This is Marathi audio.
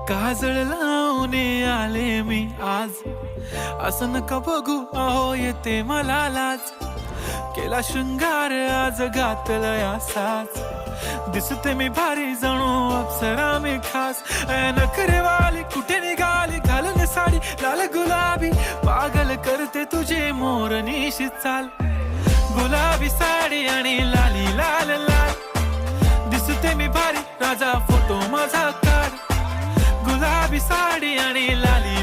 काजळ लावून आले मी आज, असं नका बघू अहो येते मला लाज. केला शृंगार आज घातला साज, दिसते मी भारी जणू अप्सरा मी खास. नखरेवाली कुठे निघाली घालून साडी लाल गुलाबी, पागल करते तुझे मोरनीशी चाल. गुलाबी साडी आणि लाली लाल लाल, दिसते मी भारी राजा फोटो माझा काढ. गुलाबी साडी आणि लाली